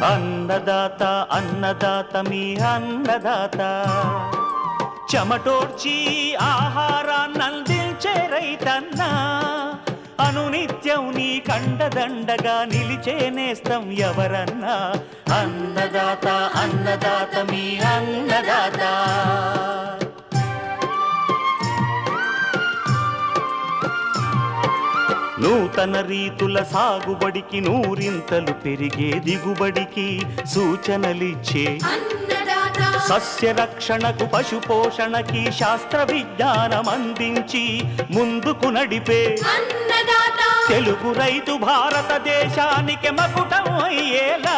అన్నదాత అన్నదాత మీ అన్నదాత, చెమటోడ్చి ఆహారాన్నందించే రైతన్నా, అనునిత్యం నీ కండదండగా నిలిచే నేస్తం ఎవరన్నా. అన్నదాత అన్నదాత మీ అన్నదాత. నూతన రీతుల సాగుబడికి, నూరింతలు పెరిగే దిగుబడికి సూచనలిచ్చే సస్య రక్షణకు, పశు పోషణకి శాస్త్ర విజ్ఞానం అందించి ముందుకు నడిపే తెలుగు రైతు భారతదేశానికి మకుటం అయ్యేలా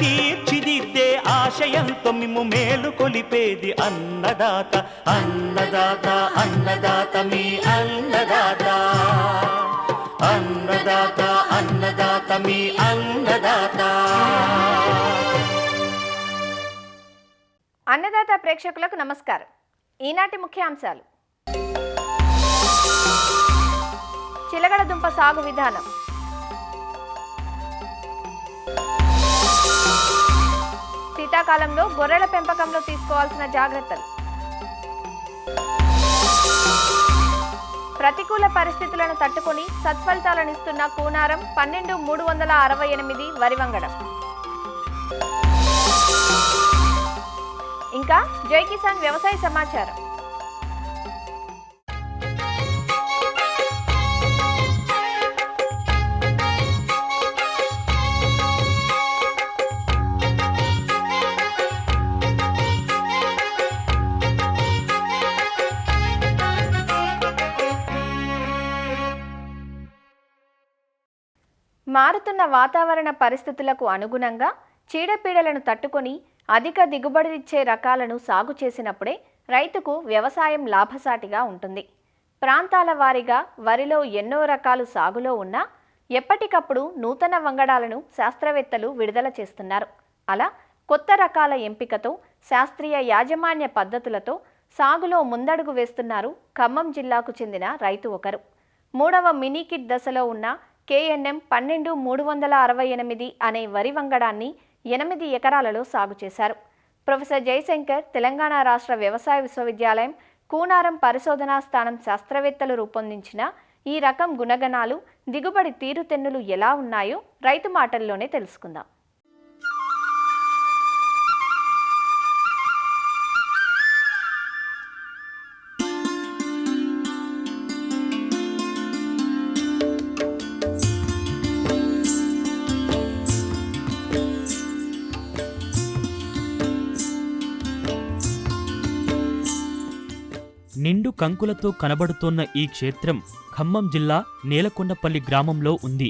తీర్చిదిద్దే ఆశయంతో మిమ్ము మేలు కొలిపేది అన్నదాత. అన్నదాత అన్నదాత మీ అన్నదాత. అన్నదాత అన్నదాత మీ అన్నదాత. అన్నదాత ప్రేక్షకులకు నమస్కారం. ఈనాటి ముఖ్యాంశాలు: చిలగడ దుంప సాగు విధానం, శీతాకాలంలో గొర్రెల పెంపకంలో తీసుకోవాల్సిన జాగ్రత్తలు, ప్రతికూల పరిస్థితులను తట్టుకుని సత్ఫలితాలనిస్తున్న కూనారం 12,368 వరి వంగడం, ఇంకా జై కిసాన్ వ్యవసాయ సమాచారం. మారుతున్న వాతావరణ పరిస్థితులకు అనుగుణంగా చీడపీడలను తట్టుకొని అధిక దిగుబడినిచ్చే రకాలను సాగు చేసినప్పుడే రైతుకు వ్యవసాయం లాభసాటిగా ఉంటుంది. ప్రాంతాల వారీగా వరిలో ఎన్నో రకాలు సాగులో ఉన్నా ఎప్పటికప్పుడు నూతన వంగడాలను శాస్త్రవేత్తలు విడుదల చేస్తున్నారు. అలా కొత్త రకాల ఎంపికతో, శాస్త్రీయ యాజమాన్య పద్ధతులతో సాగులో ముందడుగు వేస్తున్నారు ఖమ్మం జిల్లాకు చెందిన రైతు ఒకరు. 3వ మినీకిట్ దశలో ఉన్న KNM 12,368 అనే వరి వంగడాన్ని 8 ఎకరాలలో సాగు చేశారు. ప్రొఫెసర్ జయశంకర్ తెలంగాణ రాష్ట్ర వ్యవసాయ విశ్వవిద్యాలయం కూనారం పరిశోధనా స్థానం శాస్త్రవేత్తలు రూపొందించిన ఈ రకం గుణగణాలు, దిగుబడి తీరుతెన్నులు ఎలా ఉన్నాయో రైతు మాటల్లోనే తెలుసుకుందాం. నిండు కంకులతో కనబడుతోన్న ఈ క్షేత్రం ఖమ్మం జిల్లా నేలకొండపల్లి గ్రామంలో ఉంది.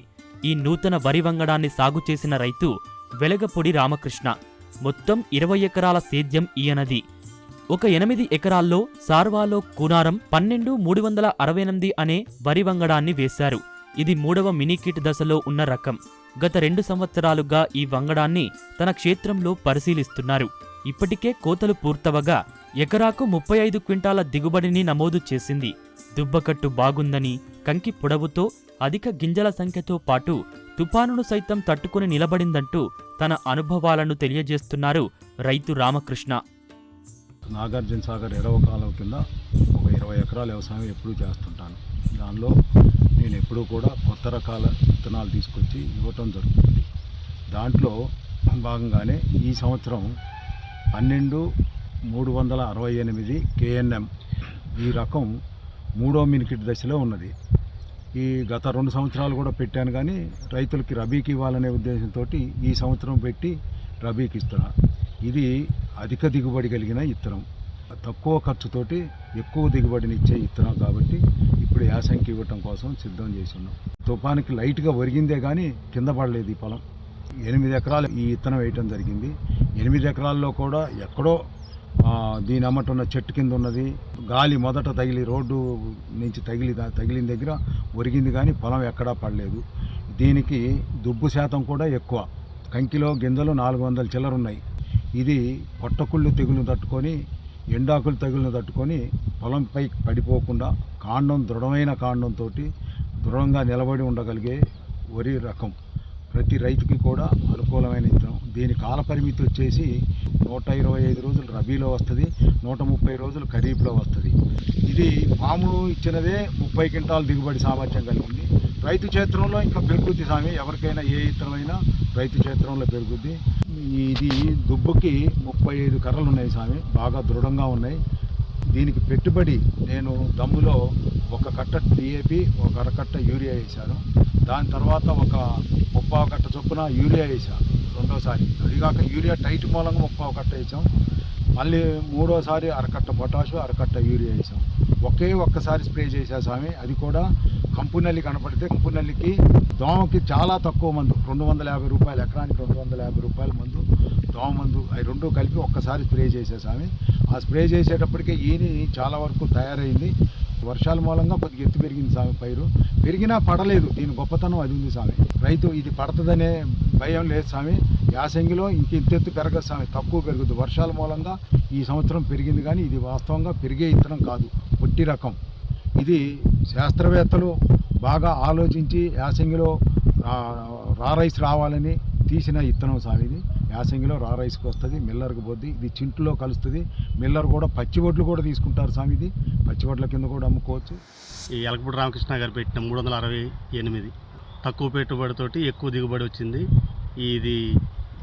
ఈ నూతన వరి వంగడాన్ని సాగు చేసిన రైతు వెలగపొడి రామకృష్ణ. మొత్తం 20 ఎకరాల సేద్యం ఈయనది. ఒక 8 ఎకరాల్లో సార్వాలో కూనారం 12,368 అనే వరి వంగడాన్ని వేశారు. ఇది 3వ మినీకిట్ దశలో ఉన్న రకం. గత 2 సంవత్సరాలుగా ఈ వంగడాన్ని తన క్షేత్రంలో పరిశీలిస్తున్నారు. ఇప్పటికే కోతలు పూర్తవగా ఎకరాకు 35 క్వింటాల దిగుబడిని నమోదు చేసింది. దుబ్బకట్టు బాగుందని, కంకి పొడవుతో, అధిక గింజల సంఖ్యతో పాటు తుపానును సైతం తట్టుకుని నిలబడిందంటూ తన అనుభవాలను తెలియజేస్తున్నారు రైతు రామకృష్ణ. నాగార్జున సాగర్ ఎడవ కాలువ కింద ఒక 20 ఎకరాల వ్యవసాయం ఎప్పుడూ చేస్తుంటాను. దానిలో నేను ఎప్పుడూ కూడా కొత్త రకాల విత్తనాలు తీసుకొచ్చి ఇవ్వటం జరుగుతుంది. దాంట్లో భాగంగానే ఈ సంవత్సరం 12,368 KNM ఈ రకం 3వ మినికిట్ దశలో ఉన్నది. ఈ గత 2 సంవత్సరాలు కూడా పెట్టాను, కానీ రైతులకి రబీకి ఇవ్వాలనే ఉద్దేశంతో ఈ సంవత్సరం పెట్టి రబీకి ఇస్తున్నా. ఇది అధిక దిగుబడి కలిగిన ఇత్తనం, తక్కువ ఖర్చుతోటి ఎక్కువ దిగుబడినిచ్చే ఇత్తనం కాబట్టి ఇప్పుడు యాసంకి ఇవ్వటం కోసం సిద్ధం చేస్తున్నాం. తుఫానికి లైట్గా ఒరిగిందే కానీ కింద పడలేదు ఈ పొలం. 8 ఎకరాలు ఈ ఇత్తనం వేయటం జరిగింది. 8 ఎకరాల్లో కూడా ఎక్కడో దీని అమ్మటున్న చెట్టు కింద ఉన్నది, గాలి మొదట తగిలి రోడ్డు నుంచి తగిలిన దగ్గర ఒరిగింది, కానీ పొలం ఎక్కడా పడలేదు. దీనికి దుబ్బు శాతం కూడా ఎక్కువ. కంకిలో గింజలు 400 చిల్లర ఉన్నాయి. ఇది పొట్టకుళ్ళు తెగులు తట్టుకొని, ఎండాకులు తెగులను తట్టుకొని పొలంపై పడిపోకుండా కాండం, దృఢమైన కాండంతో దృఢంగా నిలబడి ఉండగలిగే వరి రకం. ప్రతి రైతుకి కూడా అనుకూలమైన విత్తనం. దీని కాల పరిమితి వచ్చేసి 125 రోజులు రబీలో వస్తుంది, 130 రోజులు ఖరీఫ్లో వస్తుంది. ఇది పాము ఇచ్చినదే 30 క్వింటాల్ దిగుబడి సామర్థ్యం కలిగింది. రైతు క్షేత్రంలో ఇంకా పెరుగుద్ది స్వామి, ఎవరికైనా ఏ విత్తనమైనా రైతు క్షేత్రంలో పెరుగుద్ది. ఇది దుబ్బుకి 35 కర్రలు ఉన్నాయి స్వామి, బాగా దృఢంగా ఉన్నాయి. దీనికి పెట్టుబడి నేను దమ్ములో ఒక కట్ట డిఏపి, ఒక అరకట్ట యూరియా వేశాను. దాని తర్వాత ఒక 30 కట్ట చొప్పున యూరియా వేసాను రెండోసారి. అదిగాక యూరియా టైట్ మూలంగా 30 కట్ట వేసాం. మళ్ళీ మూడోసారి అరకట్ట పొటాషు, అరకట్ట యూరియా వేసాం. ఒక్కసారి స్ప్రే చేసా స్వామి. అది కూడా కంపునల్లి కనపడితే, కంపునల్లికి దోమకి చాలా తక్కువ మందు, 250 రూపాయలు, ఎకరానికి 250 రూపాయల మందు, దోమ మందు, అవి రెండు కలిపి ఒక్కసారి స్ప్రే చేసా స్వామి. ఆ స్ప్రే చేసేటప్పటికే ఈని చాలా వరకు తయారైంది. వర్షాల మూలంగా కొద్దిగా ఎత్తు పెరిగింది స్వామి. పైరు పెరిగినా పడలేదు. దీని గొప్పతనం అది ఉంది స్వామి. రైతు ఇది పడుతుందనే భయం లేదు స్వామి. యాసంగిలో ఇంకెత్తు పెరగదు స్వామి, తక్కువ పెరుగుతుంది. వర్షాల మూలంగా ఈ సంవత్సరం పెరిగింది, కానీ ఇది వాస్తవంగా పెరిగే ఇత్తనం కాదు, పొట్టి రకం. ఇది శాస్త్రవేత్తలు బాగా ఆలోచించి యాసంగిలో రా రైస్ రావాలని తీసిన ఇత్తనం స్వామి. ఇది యాసంగిలో రా రైస్కి వస్తుంది, మిల్లర్కి పోద్ది. ఇది చింట్లో కలుస్తుంది. మిల్లర్ కూడా పచ్చి వడ్లు కూడా తీసుకుంటారు స్వామి. ఇది పచ్చి వడ్ల కింద కూడా అమ్ముకోవచ్చు. ఈ ఎలకపూడి రామకృష్ణ గారు పెట్టిన 368 తక్కువ పెట్టుబడితోటి ఎక్కువ దిగుబడి వచ్చింది. ఇది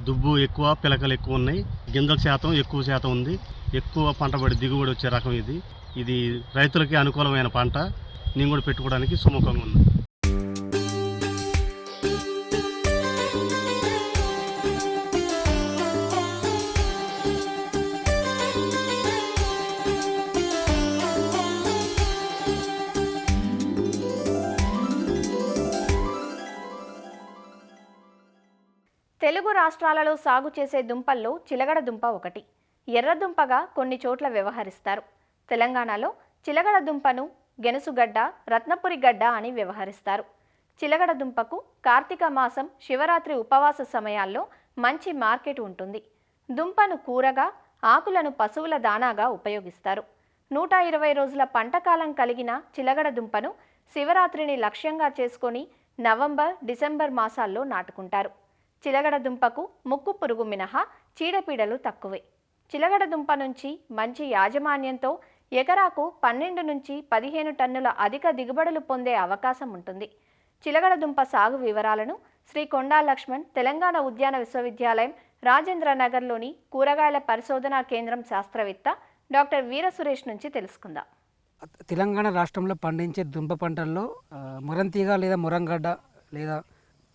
దుబ్బు ఎక్కువ, పిలకలు ఎక్కువ ఉన్నాయి, గింజల శాతం ఎక్కువ శాతం ఉంది, ఎక్కువ పంటబడి దిగుబడి వచ్చే రకం ఇది. ఇది రైతులకి అనుకూలమైన పంట. నేను కూడా పెట్టుకోవడానికి సుముఖంగా ఉంది. తెలుగు రాష్ట్రాలలో సాగు చేసే దుంపల్లో చిలగడ దుంప ఒకటి. ఎర్రదుంపగా కొన్ని చోట్ల వ్యవహరిస్తారు. తెలంగాణలో చిలగడ దుంపను గెనుసుగడ్డ, రత్నపురి గడ్డ అని వ్యవహరిస్తారు. చిలగడ దుంపకు కార్తీక మాసం, శివరాత్రి ఉపవాస సమయాల్లో మంచి మార్కెట్ ఉంటుంది. దుంపను కూరగా, ఆకులను పశువుల దానాగా ఉపయోగిస్తారు. 120 రోజుల పంటకాలం కలిగిన చిలగడ దుంపను శివరాత్రిని లక్ష్యంగా చేసుకొని నవంబర్, డిసెంబర్ మాసాల్లో నాటుకుంటారు. చిలగడ దుంపకు ముక్కు పురుగు మినహా చీడపీడలు తక్కువే. చిలగడ దుంప నుంచి మంచి యాజమాన్యంతో ఎకరాకు 12 నుంచి 15 టన్నుల అధిక దిగుబడులు పొందే అవకాశం ఉంటుంది. చిలగడ దుంప సాగు వివరాలను శ్రీ కొండా లక్ష్మణ్ తెలంగాణ ఉద్యాన విశ్వవిద్యాలయం రాజేంద్ర నగర్లోని కూరగాయల పరిశోధనా కేంద్రం శాస్త్రవేత్త డాక్టర్ వీర సురేష్ నుంచి తెలుసుకుందాం. తెలంగాణ రాష్ట్రంలో పండించే దుంప పంటల్లో మురంతీగ లేదా మురంగడ్డ లేదా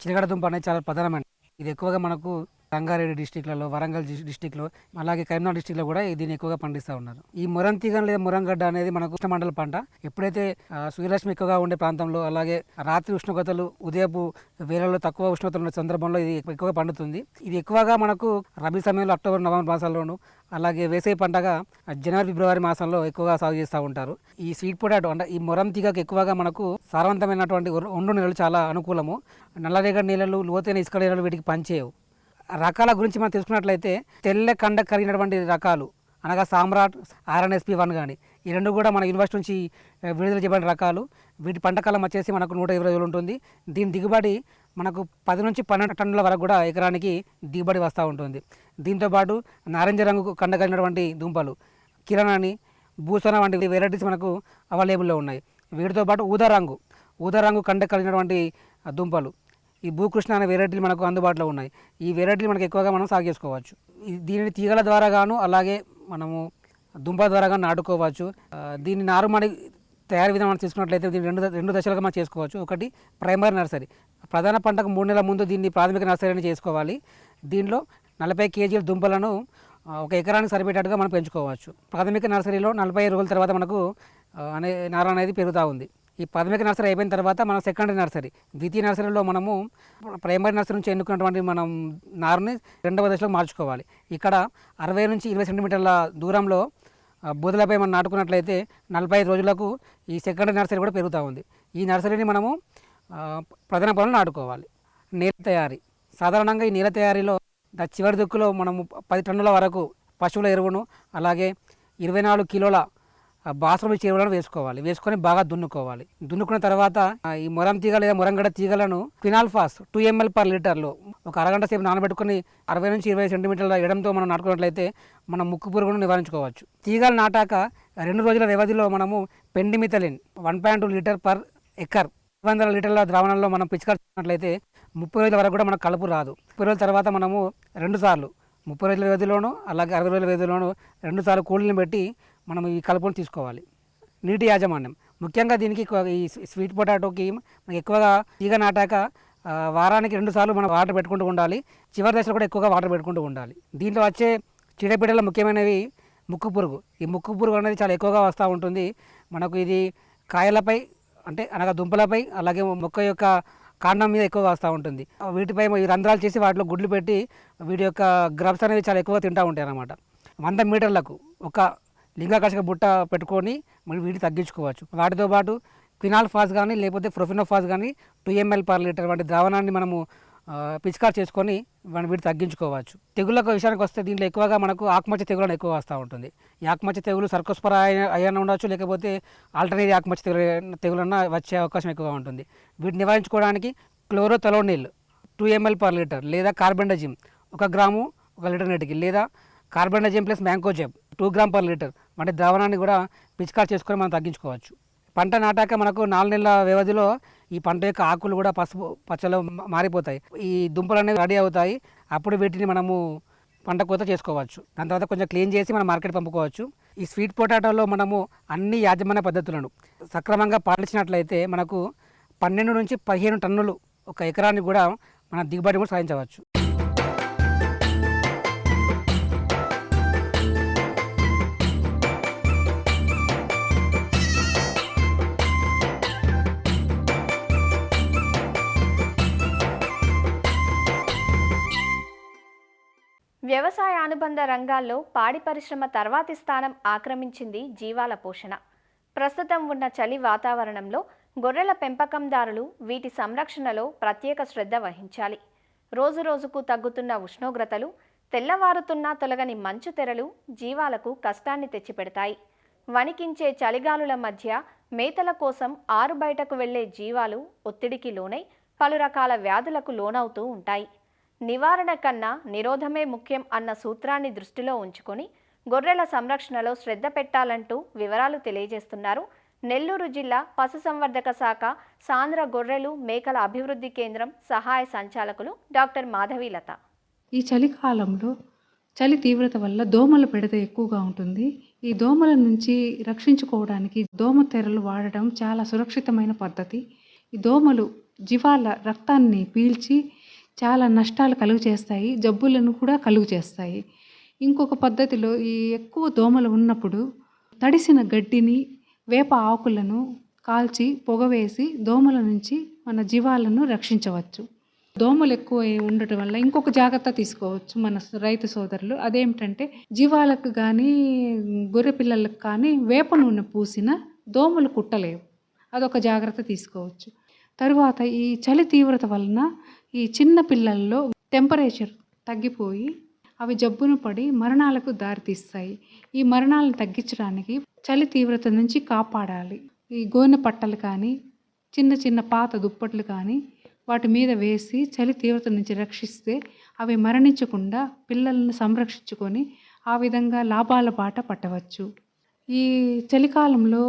చిలగడ దుంప అనేది చాలా ప్రధానమైన. ఇది ఎక్కువగా మనకు రంగారెడ్డి డిస్టిక్లలో, వరంగల్ డిస్టిక్లో, అలాగే కరీంనగర్ డిస్టిక్లో కూడా దీన్ని ఎక్కువగా పండిస్తూ ఉన్నారు. ఈ మురంతీగ లేదా మురంగడ్డ అనేది మనకు ఉష్ణమండల పంట. ఎప్పుడైతే సూర్యరశ్మి ఎక్కువగా ఉండే ప్రాంతంలో, అలాగే రాత్రి ఉష్ణోగ్రతలు ఉదయపు వేళల్లో తక్కువ ఉష్ణోగ్రతలు ఉన్న సందర్భంలో ఇది ఎక్కువగా పండుతుంది. ఇది ఎక్కువగా మనకు రబీ సమయంలో అక్టోబర్, నవంబర్ మాసాల్లోనూ, అలాగే వేసవి పంటగా జనవరి, ఫిబ్రవరి మాసంలో ఎక్కువగా సాగు చేస్తూ ఉంటారు. ఈ స్వీట్ పొటాటో అంటే ఈ మురంతీగకు ఎక్కువగా మనకు సారవంతమైనటువంటి ఒండు నేలలు చాలా అనుకూలము. నల్లరేగడి నేలలు, లోతైన ఇసుక నేలలు వీటికి పనిచేయవు. రకాల గురించి మనం తెలుసుకున్నట్లయితే తెల్ల కండ కలిగినటువంటి రకాలు అనగా సామ్రాట్, RNSP1 కానీ ఈ రెండు కూడా మన యూనివర్సిటీ నుంచి విడుదల చేయబడిన రకాలు. వీటి పంటకాలం వచ్చేసి మనకు 120 రోజులు ఉంటుంది. దీని దిగుబడి మనకు 10 నుంచి 12 టన్నుల వరకు కూడా ఎకరానికి దిగుబడి వస్తూ ఉంటుంది. దీంతోపాటు నారింజ రంగు కండ కలిగినటువంటి దుంపలు కిరణ్ అని, భూసన వంటి వెరైటీస్ మనకు అవైలబుల్లో ఉన్నాయి. వీటితో పాటు ఊదా రంగు కండ కలిగినటువంటి దుంపలు ఈ భూకృష్ణ అనే వెరైటీలు మనకు అందుబాటులో ఉన్నాయి. ఈ వెరైటీలు మనకు ఎక్కువగా మనం సాగు చేసుకోవచ్చు. దీనిని తీగల ద్వారా గాను, అలాగే మనము దుంప ద్వారా కానీ నాటుకోవచ్చు. దీన్ని నారుమడి తయారీ విధానం మనం తీసుకున్నట్లయితే దీన్ని రెండు దశలుగా మనం చేసుకోవచ్చు. ఒకటి ప్రైమరీ నర్సరీ. ప్రధాన పంటకు 3 నెలల ముందు దీన్ని ప్రాథమిక నర్సరీని చేసుకోవాలి. దీనిలో 40 కేజీల దుంపలను ఒక ఎకరానికి సరిపెట్టేట్టుగా మనం పెంచుకోవచ్చు. ప్రాథమిక నర్సరీలో 45 రోజుల తర్వాత మనకు నార అనేది పెరుగుతూ ఉంది. ఈ ప్రాథమిక నర్సరీ అయిపోయిన తర్వాత మనం సెకండరీ నర్సరీ, ద్వితీయ నర్సరీలో మనము ప్రైమరీ నర్సరీ నుంచి ఎన్నుకున్నటువంటి మనం నారుని 2వ దశలో మార్చుకోవాలి. ఇక్కడ 60 నుంచి 20 సెంటీమీటర్ల దూరంలో బుదలపై మనం నాటుకున్నట్లయితే 45 రోజులకు ఈ సెకండరీ నర్సరీ కూడా పెరుగుతూ ఉంది. ఈ నర్సరీని మనము ప్రధాన పొలంలో నాటుకోవాలి. నేల తయారీ. సాధారణంగా ఈ నేల తయారీలో చివరి దిక్కులో మనము 10 టన్నుల వరకు పశువుల ఎరువును, అలాగే 24 కిలోల బాస్రూమ్ చీరలను వేసుకొని బాగా దున్నుకోవాలి. దున్నుకున్న తర్వాత ఈ మొరం తీగ లేదా మొరంగడ్డ తీగలను ఫినాల్ఫాస్ 2 ml per లీటర్లో ఒక అరగంట సేపు నానబెట్టుకుని 60 నుంచి 20 సెంటీమీటర్ల ఎడంతో మనం నాటుకున్నట్లయితే మనం ముక్కు పురుగును నివారించుకోవచ్చు. తీగలు నాటాక 2 రోజుల వ్యవధిలో మనము పెండిమిథలిన్ 1.2 లీటర్ పర్ ఎకర్ 200 లీటర్ల ద్రావణంలో మనం పిచికారి చేసినట్లయితే 30 రోజుల వరకు కూడా మనకు కలుపు రాదు. 30 రోజుల తర్వాత మనము 2 సార్లు 30 రోజుల వ్యవధిలోనూ అలాగే 60 రోజుల వ్యవధిలోనూ 2 సార్లు కూలీని పెట్టి మనం ఈ కలుపును తీసుకోవాలి. నీటి యాజమాన్యం ముఖ్యంగా దీనికి ఈ స్వీట్ పొటాటోకి మనకి ఎక్కువగా తీగ నాటాక వారానికి 2 సార్లు మనం వాటర్ పెట్టుకుంటూ ఉండాలి. చివరి దశలో కూడా ఎక్కువగా వాటర్ పెట్టుకుంటూ ఉండాలి. దీంట్లో వచ్చే చీడపీడల ముఖ్యమైనవి ముక్కు పురుగు. ఈ ముక్కు పురుగు అనేది చాలా ఎక్కువగా వస్తూ ఉంటుంది. మనకు ఇది కాయలపై అంటే అనగా దుంపలపై అలాగే మొక్క యొక్క కాండం మీద ఎక్కువగా వస్తూ ఉంటుంది. వీటిపై ఈ రంధ్రాలు చేసి వాటిలో గుడ్లు పెట్టి వీటి యొక్క గ్రబ్స్ అనేవి చాలా ఎక్కువగా తింటూ ఉంటాయి అన్నమాట. 100 మీటర్లకు ఒక లింగాకర్షక బుట్ట పెట్టుకొని మనం వీటిని తగ్గించుకోవచ్చు. వాటితో పాటు ఫినాల్ఫాస్ కానీ లేకపోతే ప్రొఫినోఫాస్ కానీ 2 ml per లీటర్ వంటి ద్రావణాన్ని మనము పిచికారి చేసుకొని మనం వీటిని తగ్గించుకోవచ్చు. తెగుళ్ళకు విషయానికి వస్తే దీంట్లో ఎక్కువగా మనకు ఆకుమచ్చ తెగులను ఎక్కువ వస్తూ ఉంటుంది. ఈ ఆకుమచ్చ తెగులు సర్కోస్పరా అయినా ఉండవచ్చు, లేకపోతే ఆల్టర్నేట్ ఆకుమచ్చ తెగులన్నా వచ్చే అవకాశం ఎక్కువగా ఉంటుంది. వీటిని నివారించుకోవడానికి క్లోరోథలోనిల్ 2 ml per లీటర్ లేదా కార్బెండజిమ్ 1 గ్రాము 1 లీటర్ నీటికి లేదా carbendazim plus mancozeb 2 gram per litre వంటి ద్రావణాన్ని కూడా పిచికారి చేసుకొని మనం తగ్గించుకోవచ్చు. పంట నాటాక మనకు 4 నెలల వ్యవధిలో ఈ పంట యొక్క ఆకులు కూడా పసుపు పచ్చలో మారిపోతాయి. ఈ దుంపలు అనేవి రెడీ అవుతాయి. అప్పుడు వీటిని మనము పంట కోత చేసుకోవచ్చు. దాని తర్వాత కొంచెం క్లీన్ చేసి మనం మార్కెట్ పంపుకోవచ్చు. ఈ స్వీట్ పొటాటోలో మనము అన్ని యాజమాన్య పద్ధతులను సక్రమంగా పాటించినట్లయితే మనకు 12 నుంచి 15 టన్నులు ఒక ఎకరానికి కూడా మన దిగుబడి కూడా సాధించవచ్చు. వ్యవసాయ అనుబంధ రంగాల్లో పాడి పరిశ్రమ తర్వాతి స్థానం ఆక్రమించింది జీవాల పోషణ. ప్రస్తుతం ఉన్న చలి వాతావరణంలో గొర్రెల పెంపకందారులు వీటి సంరక్షణలో ప్రత్యేక శ్రద్ధ వహించాలి. రోజురోజుకు తగ్గుతున్న ఉష్ణోగ్రతలు, తెల్లవారుతున్న తొలగని మంచు తెరలు జీవాలకు కష్టాన్ని తెచ్చిపెడతాయి. వణికించే చలిగాలుల మధ్య మేతల కోసం ఆరు బయటకు వెళ్లే జీవాలు ఒత్తిడికి లోనై పలు రకాల వ్యాధులకు లోనవుతూ ఉంటాయి. నివారణ కన్నా నిరోధమే ముఖ్యం అన్న సూత్రాన్ని దృష్టిలో ఉంచుకొని గొర్రెల సంరక్షణలో శ్రద్ధ పెట్టాలంటూ వివరాలు తెలియజేస్తున్నారు నెల్లూరు జిల్లా పశుసంవర్ధక శాఖ సాంద్ర గొర్రెలు మేకల అభివృద్ధి కేంద్రం సహాయ సంచాలకులు డాక్టర్ మాధవీలత. ఈ చలికాలంలో చలి తీవ్రత వల్ల దోమల బెడద ఎక్కువగా ఉంటుంది. ఈ దోమల నుంచి రక్షించుకోవడానికి దోమ తెరలు వాడడం చాలా సురక్షితమైన పద్ధతి. ఈ దోమలు జీవాల రక్తాన్ని పీల్చి చాలా నష్టాలు కలుగు చేస్తాయి, జబ్బులను కూడా కలుగు చేస్తాయి. ఇంకొక పద్ధతిలో ఈ ఎక్కువ దోమలు ఉన్నప్పుడు తడిసిన గడ్డిని వేప ఆకులను కాల్చి పొగవేసి దోమల నుంచి మన జీవాలను రక్షించవచ్చు. దోమలు ఎక్కువ ఉండటం వల్ల ఇంకొక జాగ్రత్త తీసుకోవచ్చు మన రైతు సోదరులు. అదేమిటంటే జీవాలకు కానీ గొర్రె పిల్లలకు కానీ వేప నూనె పూసిన దోమలు కుట్టలేవు. అదొక జాగ్రత్త తీసుకోవచ్చు. తరువాత ఈ చలి తీవ్రత వలన ఈ చిన్న పిల్లల్లో టెంపరేచర్ తగ్గిపోయి అవి జబ్బును పడి మరణాలకు దారితీస్తాయి. ఈ మరణాలను తగ్గించడానికి చలి తీవ్రత నుంచి కాపాడాలి. ఈ గోనె పట్టలు కానీ చిన్న చిన్న పాత దుప్పట్లు కానీ వాటి మీద వేసి చలి తీవ్రత నుంచి రక్షిస్తే అవి మరణించకుండా పిల్లలను సంరక్షించుకొని ఆ విధంగా లాభాల బాట పట్టవచ్చు. ఈ చలికాలంలో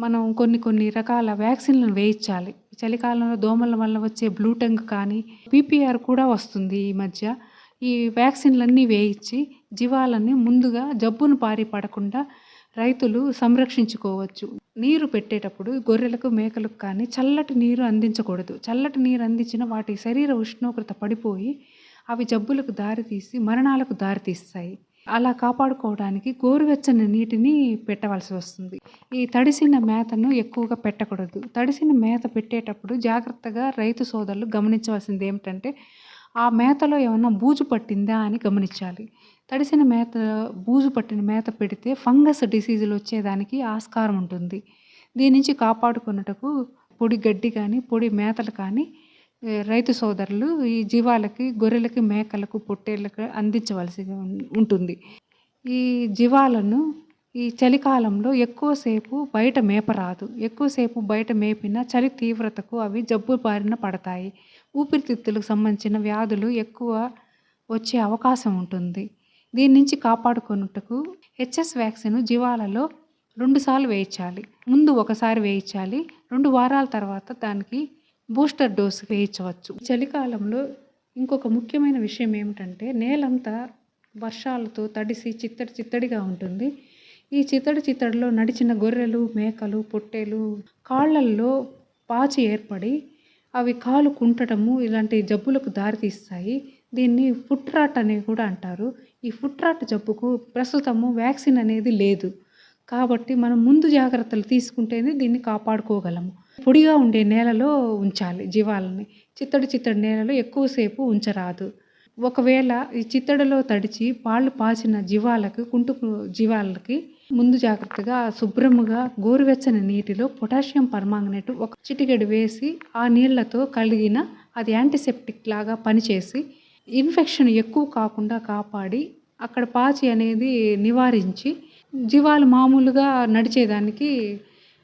మనం కొన్ని రకాల వ్యాక్సిన్లను వేయించాలి. చలికాలంలో దోమల వల్ల వచ్చే బ్లూటంగ్ కానీ పీపీఆర్ కూడా వస్తుంది. ఈ మధ్య ఈ వ్యాక్సిన్లన్నీ వేయించి జీవాలని ముందుగా జబ్బును బారి పడకుండా రైతులు సంరక్షించుకోవచ్చు. నీరు పెట్టేటప్పుడు గొర్రెలకు మేకలకు కానీ చల్లటి నీరు అందించకూడదు. చల్లటి నీరు అందించిన వాటి శరీర ఉష్ణోగ్రత పడిపోయి అవి జబ్బులకు దారితీసి మరణాలకు దారితీస్తాయి. అలా కాపాడుకోవడానికి గోరువెచ్చని నీటిని పెట్టవలసి వస్తుంది. ఈ తడిసిన మేతను ఎక్కువగా పెట్టకూడదు. తడిసిన మేత పెట్టేటప్పుడు జాగ్రత్తగా రైతు సోదరులు గమనించవలసింది ఏమిటంటే ఆ మేతలో ఏమన్నా బూజు పట్టిందా అని గమనించాలి. తడిసిన మేత బూజు పట్టిన మేత పెడితే ఫంగస్ డిసీజులు వచ్చేదానికి ఆస్కారం ఉంటుంది. దీని నుంచి కాపాడుకున్నటకు పొడి గడ్డి కానీ పొడి మేతలు కానీ రైతు సోదరులు ఈ జీవాలకి గొర్రెలకి మేకలకు పొట్టేళ్ళకి అందించవలసి ఉంటుంది. ఈ జీవాలను ఈ చలికాలంలో ఎక్కువసేపు బయట మేపరాదు. ఎక్కువసేపు బయట మేపినా చలి తీవ్రతకు అవి జబ్బు బారిన పడతాయి. ఊపిరితిత్తులకు సంబంధించిన వ్యాధులు ఎక్కువ వచ్చే అవకాశం ఉంటుంది. దీని నుంచి కాపాడుకొనుటకు హెచ్ఎస్ వ్యాక్సిన్ జీవాలలో 2 సార్లు వేయించాలి. ముందు ఒకసారి వేయించాలి. 2 వారాల తర్వాత దానికి బూస్టర్ డోసు వేయించవచ్చు. చలికాలంలో ఇంకొక ముఖ్యమైన విషయం ఏమిటంటే నేలంతా వర్షాలతో తడిసి చిత్తడిగా ఉంటుంది. ఈ చిత్తడిలో నడిచిన గొర్రెలు, మేకలు, పొట్టేలు కాళ్ళల్లో పాచి ఏర్పడి అవి కాలు కుంటడము ఇలాంటి జబ్బులకు దారితీస్తాయి. దీన్ని ఫుట్ రాట్ అని కూడా అంటారు. ఈ ఫుట్ రాట్ జబ్బుకు ప్రస్తుతము వ్యాక్సిన్ అనేది లేదు. కాబట్టి మనం ముందు జాగ్రత్తలు తీసుకుంటేనే దీన్ని కాపాడుకోగలము. పొడిగా ఉండే నేలలో ఉంచాలి జీవాలని. చిత్తడి నేలలో ఎక్కువసేపు ఉంచరాదు. ఒకవేళ ఈ చిత్తడిలో తడిచి పాళ్ళు పాచిన జీవాలకి ముందు జాగ్రత్తగా శుభ్రముగా గోరువెచ్చని నీటిలో పొటాషియం పర్మాంగనేట్ 1 చిటికెడు వేసి ఆ నీళ్లతో కడిగిన అది యాంటీసెప్టిక్ లాగా పనిచేసి ఇన్ఫెక్షన్ ఎక్కువ కాకుండా కాపాడి అక్కడ పాచి అనేది నివారించి జీవాలు మామూలుగా నడిచేదానికి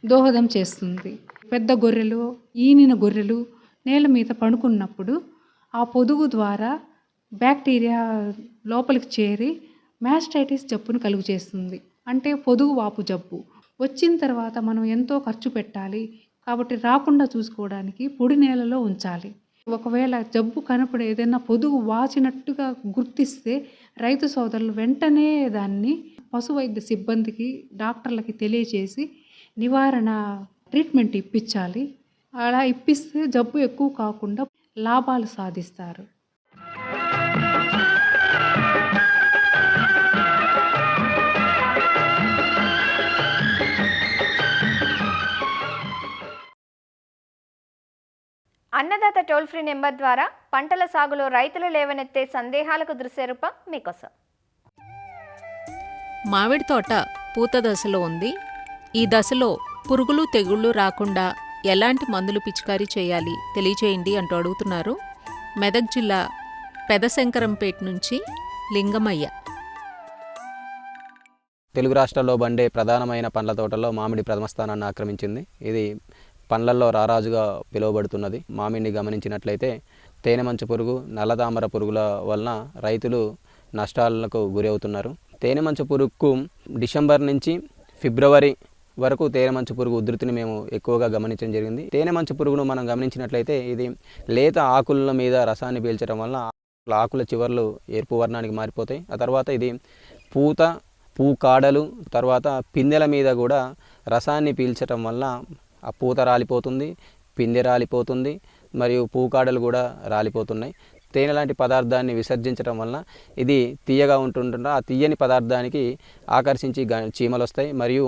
దోహదం చేస్తుంది. పెద్ద గొర్రెలు, ఈనిన గొర్రెలు నేల మీద పడుకున్నప్పుడు ఆ పొదుగు ద్వారా బ్యాక్టీరియా లోపలికి చేరి మ్యాస్టైటిస్ జబ్బును కలుగు చేస్తుంది. అంటే పొదుగు వాపు జబ్బు వచ్చిన తర్వాత మనం ఎంతో ఖర్చు పెట్టాలి. కాబట్టి రాకుండా చూసుకోవడానికి పొడి నేలలో ఉంచాలి. ఒకవేళ జబ్బు కనపడే ఏదైనా పొదుగు వాచినట్టుగా గుర్తిస్తే రైతు సోదరులు వెంటనే దాన్ని పశు వైద్య సిబ్బందికి, డాక్టర్లకి తెలియచేసి నివారణ ట్రీట్మెంట్ ఇప్పించాలి. అలా ఇప్పిస్తే జబ్బు ఎక్కువ కాకుండా లాభాలు సాధిస్తారు. అన్నదాత టోల్ ఫ్రీ నెంబర్ ద్వారా పంటల సాగులో రైతులు లేవనెత్తే సందేహాలకు దృశ్యరూపం మీకోసం. మామిడి తోట పూత దశలో ఉంది. ఈ దశలో పురుగులు తెగుళ్ళు రాకుండా ఎలాంటి మందులు పిచికారీ చేయాలి తెలియచేయండి అంటూ అడుగుతున్నారు మెదక్ జిల్లా పెదశంకరంపేట నుంచి లింగమయ్య. తెలుగు రాష్ట్రాల్లో బండే ప్రధానమైన పండ్ల తోటల్లో మామిడి ప్రథమ స్థానాన్ని ఆక్రమించింది. ఇది పండ్లల్లో రారాజుగా పిలువబడుతున్నది. మామిడిని గమనించినట్లయితే తేనెమంచు పురుగు, నల్లతామర పురుగుల వలన రైతులు నష్టాలకు గురవుతున్నారు. తేనెమంచు పురుగుకు డిసెంబర్ నుంచి ఫిబ్రవరి వరకు తేనెమంచు పురుగు ఉధృతిని మేము ఎక్కువగా గమనించడం జరిగింది. తేనెమంచు పురుగును మనం గమనించినట్లయితే ఇది లేత ఆకుల మీద రసాన్ని పీల్చడం వలన ఆకుల చివర్లు ఎరుపు వర్ణానికి మారిపోతాయి. ఆ తర్వాత ఇది పూత, పూకాడలు, తర్వాత పిందెల మీద కూడా రసాన్ని పీల్చడం వల్ల ఆ పూత రాలిపోతుంది, పిందె రాలిపోతుంది, మరియు పూకాడలు కూడా రాలిపోతున్నాయి. తేనె లాంటి పదార్థాన్ని విసర్జించడం వలన ఇది తీయగా ఉంటుంటే ఆ తీయని పదార్థానికి ఆకర్షించి చీమలు వస్తాయి. మరియు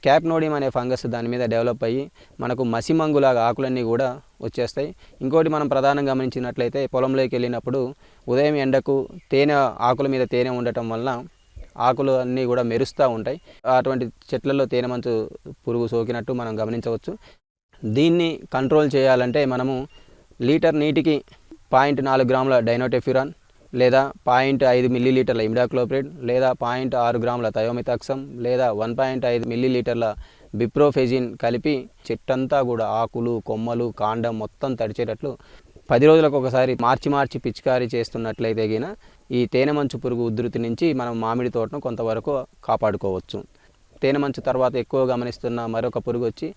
క్యాప్నోడియం అనే ఫంగస్ దాని మీద డెవలప్ అయ్యి మనకు మసిమంగులాగా ఆకులన్నీ కూడా వచ్చేస్తాయి. ఇంకోటి మనం ప్రధానంగా గమనించినట్లయితే పొలంలోకి వెళ్ళినప్పుడు ఉదయం ఎండకు తేనె ఆకుల మీద తేనె ఉండటం వలన ఆకులు అన్నీ కూడా మెరుస్తూ ఉంటాయి. అటువంటి చెట్లలో తేనెమంచు పురుగు సోకినట్టు మనం గమనించవచ్చు. దీన్ని కంట్రోల్ చేయాలంటే మనము లీటర్ నీటికి 0.4 గ్రాముల డైనోటెఫ్యూరాన్ లేదా 0.5 మిల్లీలీటర్ల ఇమిడాక్లోప్రిడ్ లేదా 0.6 గ్రాముల థయోమిథాక్సమ్ లేదా 1.5 మిల్లీలీటర్ల బిప్రోఫెజిన్ కలిపి చెట్టంతా కూడా ఆకులు, కొమ్మలు, కాండం మొత్తం తడిచేటట్లు 10 రోజులకు ఒకసారి మార్చి పిచికారీ చేస్తున్నట్లయితే గిన ఈ తేనెమంచు పురుగు ఉధృతి నుంచి మనం మామిడి తోటను కొంతవరకు కాపాడుకోవచ్చు. తేనెమంచు తర్వాత ఎక్కువ గమనిస్తున్న మరొక పురుగు వచ్చి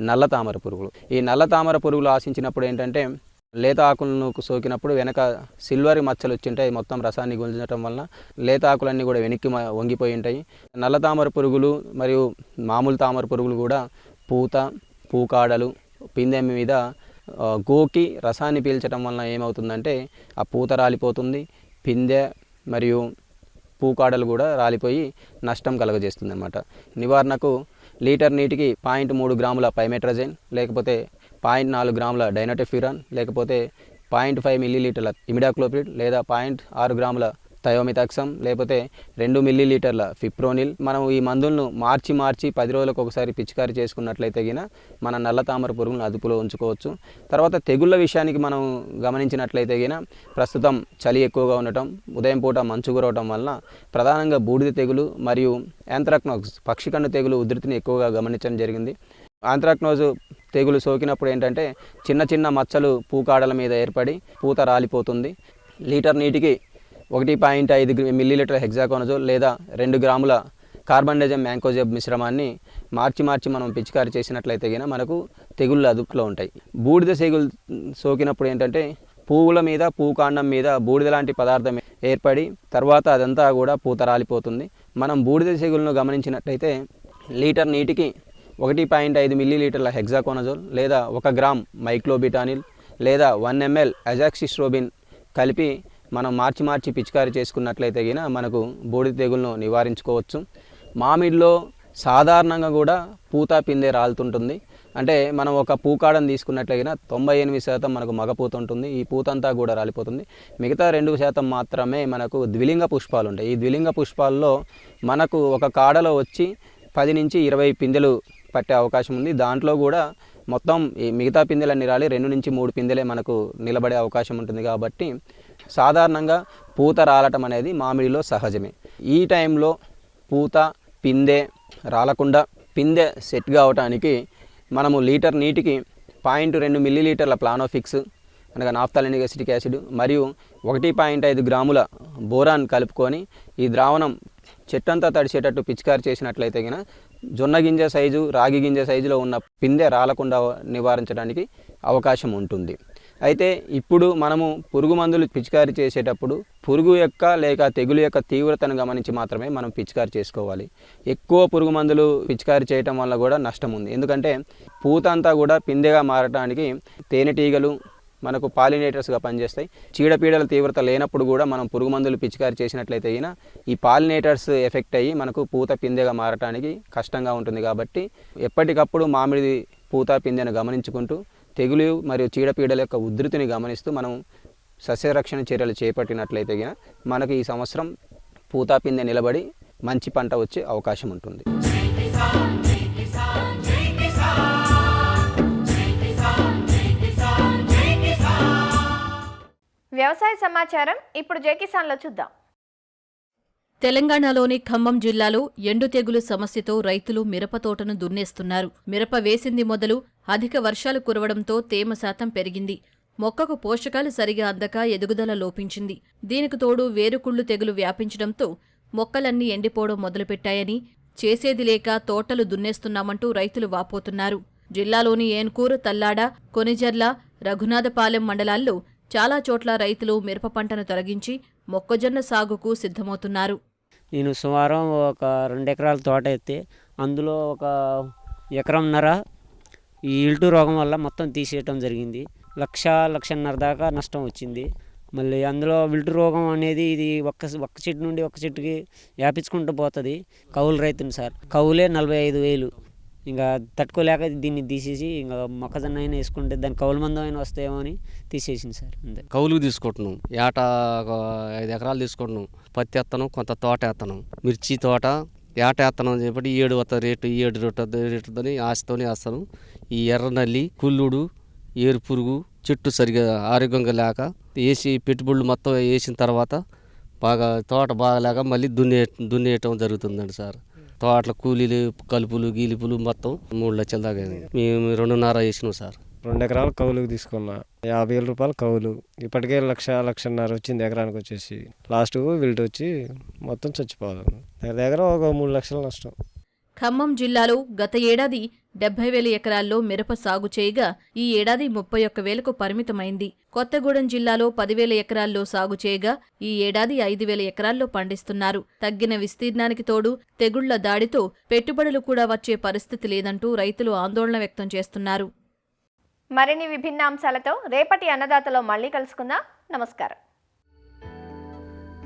నల్లతామర పురుగులు. ఈ నల్లతామర పురుగులు ఆశించినప్పుడు ఏంటంటే లేత ఆకులను సోకినప్పుడు వెనక సిల్వర్ మచ్చలు వచ్చి ఉంటాయి. మొత్తం రసాన్ని గుంజడం వలన లేత ఆకులన్నీ కూడా వెనక్కి వంగిపోయి ఉంటాయి. నల్లతామర పురుగులు మరియు మామూలు తామర పురుగులు కూడా పూత, పూకాడలు, పిందె మీద గోకి రసాన్ని పీల్చడం వలన ఏమవుతుందంటే ఆ పూత రాలిపోతుంది, పిందె మరియు పూకాడలు కూడా రాలిపోయి నష్టం కలుగజేస్తుంది అన్నమాట. నివారణకు లీటర్ నీటికి 0.3 గ్రాముల పైమెట్రజైన్ లేకపోతే 0.4 గ్రాముల డైనోటెఫ్యూరాన్ లేకపోతే 0.5 మిల్లీలీటర్ల ఇమిడాక్లోప్రిడ్ లేదా 0.6 గ్రాముల థయోమితాక్సమ్ లేకపోతే 2 మిల్లీలీటర్ల ఫిప్రోనిల్. మనం ఈ మందులను మార్చి 10 రోజులకు ఒకసారి పిచికారీ చేసుకున్నట్లయితే గిన మన నల్ల తామర పురుగులను అదుపులో ఉంచుకోవచ్చు. తర్వాత తెగుళ్ళ విషయానికి మనం గమనించినట్లయితే గిన ప్రస్తుతం చలి ఎక్కువగా ఉండటం, ఉదయం పూట మంచు కురవటం వలన ప్రధానంగా బూడిద తెగులు మరియు యాంథ్రాక్నోస్ పక్షికన్ను తెగులు ఉధృతిని ఎక్కువగా గమనించడం జరిగింది. యాంథ్రాక్నోజు తెగులు సోకినప్పుడు ఏంటంటే చిన్న మచ్చలు పూకాడల మీద ఏర్పడి పూత రాలిపోతుంది. లీటర్ నీటికి 1.5 మిల్లీలీటర్ హెక్సాకోనజోల్ లేదా 2 గ్రాముల కార్బండజమ్ మ్యాంకోజెబ్ మిశ్రమాన్ని మార్చి మనం పిచికారీ చేసినట్లయితే గిన మనకు తెగుళ్ళు అదుపులో ఉంటాయి. బూడిద తెగులు సోకినప్పుడు ఏంటంటే పువ్వుల మీద పూకాండం మీద బూడిద లాంటి పదార్థం ఏర్పడి తర్వాత అదంతా కూడా పూత రాలిపోతుంది. మనం బూడిద తెగులను గమనించినట్లయితే లీటర్ నీటికి 1.5 మిల్లీలీటర్ల హెక్సాకోనజోల్ లేదా 1 గ్రామ్ మైక్లోబిటానిల్ లేదా 1 ml అజాక్సిస్ట్రోబిన్ కలిపి మనం మార్చి పిచికారీ చేసుకున్నట్లయితే గిన మనకు బూడిద తెగులను నివారించుకోవచ్చు. మామిడిలో సాధారణంగా కూడా పూత పిందె రాలుతుంటుంది. అంటే మనం ఒక పూకాడని తీసుకున్నట్లయితే 98% మనకు మగ పూత ఉంటుంది. ఈ పూత అంతా కూడా రాలిపోతుంది. మిగతా 2% మాత్రమే మనకు ద్విలింగ పుష్పాలు ఉంటాయి. ఈ ద్విలింగ పుష్పాల్లో మనకు ఒక కాడలో వచ్చి 10 నుంచి 20 పిందెలు పట్టే అవకాశం ఉంది. దాంట్లో కూడా మొత్తం ఈ మిగతా పిందెలన్నీ రాలి 2 నుంచి 3 పిందెలే మనకు నిలబడే అవకాశం ఉంటుంది. కాబట్టి సాధారణంగా పూత రాలటం అనేది మామిడిలో సహజమే. ఈ టైంలో పూత పిందె రాలకుండా పిందె సెట్ కావటానికి మనము లీటర్ నీటికి 0.2 మిల్లీలీటర్ల ప్లానోఫిక్స్ అనగా నాఫ్థాలినిక్ అసిటిక్ యాసిడ్ మరియు 1.5 గ్రాముల బోరాన్ కలుపుకొని ఈ ద్రావణం చెట్టంతా తడిచేటట్టు పిచికారి చేసినట్లయితే గిన జొన్న గింజ సైజు రాగి గింజ సైజులో ఉన్న పిందె రాలకుండా నివారించడానికి అవకాశం ఉంటుంది. అయితే ఇప్పుడు మనము పురుగు మందులు పిచికారీ చేసేటప్పుడు పురుగు యొక్క లేక తెగులు యొక్క తీవ్రతను గమనించి మాత్రమే మనం పిచికారీ చేసుకోవాలి. ఎక్కువ పురుగు మందులు పిచికారీ చేయటం వల్ల కూడా నష్టం ఉంది. ఎందుకంటే పూత అంతా కూడా పిందెగా మారడానికి తేనెటీగలు మనకు పాలినేటర్స్గా పనిచేస్తాయి. చీడపీడల తీవ్రత లేనప్పుడు కూడా మనం పురుగు మందులు పిచికారీ చేసినట్లయితే అయినా ఈ పాలినేటర్స్ ఎఫెక్ట్ అయ్యి మనకు పూత పిందెగా మారటానికి కష్టంగా ఉంటుంది. కాబట్టి ఎప్పటికప్పుడు మామిడి పూత పిందెను గమనించుకుంటూ తెగులు మరియు చీడపీడల యొక్క ఉధృతిని గమనిస్తూ మనం సస్యరక్షణ చర్యలు చేపట్టినట్లయితే మనకు ఈ సంవత్సరం పూత పిందె నిలబడి మంచి పంట వచ్చే అవకాశం ఉంటుంది. వ్యవసాయ సమాచారం ఇప్పుడు జై కిసాన్లో చూద్దాం. తెలంగాణలోని ఖమ్మం జిల్లాలో ఎండు తెగులు సమస్యతో రైతులు మిరప తోటను దున్నేస్తున్నారు. మిరప వేసింది మొదలు అధిక వర్షాలు కురవడంతో తేమ శాతం పెరిగింది. మొక్కకు పోషకాలు సరిగా అందక ఎదుగుదల లోపించింది. దీనికి తోడు వేరుకుళ్ళు తెగులు వ్యాపించడంతో మొక్కలన్నీ ఎండిపోవడం మొదలుపెట్టాయని, చేసేది లేక తోటలు దున్నేస్తున్నామంటూ రైతులు వాపోతున్నారు. జిల్లాలోని ఏన్కూరు, తల్లాడ, కొనిజర్ల, రఘునాథపాలెం మండలాల్లో చాలా చోట్ల రైతులు మిరప పంటను తొలగించి మొక్కజొన్న సాగుకు సిద్ధమవుతున్నారు. నేను సుమారు ఒక 2 ఎకరాల తోట ఎత్తే అందులో ఒక 1.5 ఎకరం ఈ ఇల్టు రోగం వల్ల మొత్తం తీసేయటం జరిగింది. 1,00,000 దాకా నష్టం వచ్చింది. మళ్ళీ అందులో విల్టు రోగం అనేది ఇది ఒక్క చెట్టు నుండి ఒక చెట్టుకి వ్యాపించుకుంటూ పోతుంది. కౌలు రైతుని సార్, కౌలే 45,000. ఇంకా తట్టుకోలేక దీన్ని తీసేసి ఇంకా మొక్కజొన్న అయినా వేసుకుంటే దాని కౌలు మందం అయినా వస్తాయేమో అని తీసేసింది సార్. అంతే. కౌలుకు తీసుకుంటున్నాం. ఏటా 5 ఎకరాలు తీసుకుంటున్నాం. పత్తి వేస్తున్నాం, కొంత తోట వేస్తున్నాం. మిర్చి తోట ఏట వేస్తున్నాం చెప్పి 7 వస్తా రేటు, 7 రేటుతోని ఆశతోనే వేస్తాను. ఈ ఎర్ర నల్లి, కుళ్ళుడు, ఏరు పురుగు, చెట్టు సరిగా ఆరోగ్యంగా లేక వేసి పెట్టుబడులు మొత్తం వేసిన తర్వాత బాగా తోట బాగాలేక మళ్ళీ దున్నేయటం జరుగుతుందండి సార్. తోటల కూలీలు, కలుపులు, గీలుపులు మొత్తం 3 లక్షల దాకా మేము 2.5 వేసినాం సార్. 2 ఎకరాలు కౌలుకు తీసుకున్నా. 50,000 రూపాయలు కౌలు. ఇప్పటికే 1,00,000 వచ్చింది ఎకరానికి వచ్చేసి. లాస్ట్ విల్ట్ వచ్చి మొత్తం చచ్చిపోవాలి. దగ్గర ఒక 3 లక్షల నష్టం. ఖమ్మం జిల్లాలో గత ఏడాది 70,000 ఎకరాల్లో మిరప సాగు చేయగా ఈ ఏడాది 31,000కు పరిమితమైంది. కొత్తగూడెం జిల్లాలో 10,000 ఎకరాల్లో సాగు చేయగా ఈ ఏడాది 5,000 ఎకరాల్లో పండిస్తున్నారు. తగ్గిన విస్తీర్ణానికి తోడు తెగుళ్ల దాడితో పెట్టుబడులు కూడా వచ్చే పరిస్థితి లేదంటూ రైతులు ఆందోళన వ్యక్తం చేస్తున్నారు. మరిన్ని విభిన్న అంశాలతో రేపటి అన్నదాతలో మళ్ళీ కలుసుకుందాం. నమస్కారం.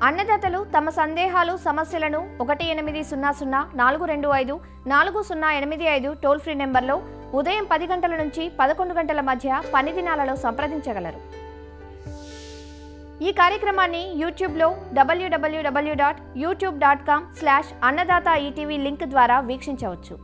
అన్నదాతలు తమ సందేహాలు, సమస్యలను 1800-425-4085 టోల్ ఫ్రీ నెంబర్లో ఉదయం 10 గంటల నుంచి 11 గంటల మధ్య పని దినాలలో సంప్రదించగలరు. ఈ కార్యక్రమాన్ని యూట్యూబ్లో www.youtube.com/annadaata ETV లింక్ ద్వారా వీక్షించవచ్చు.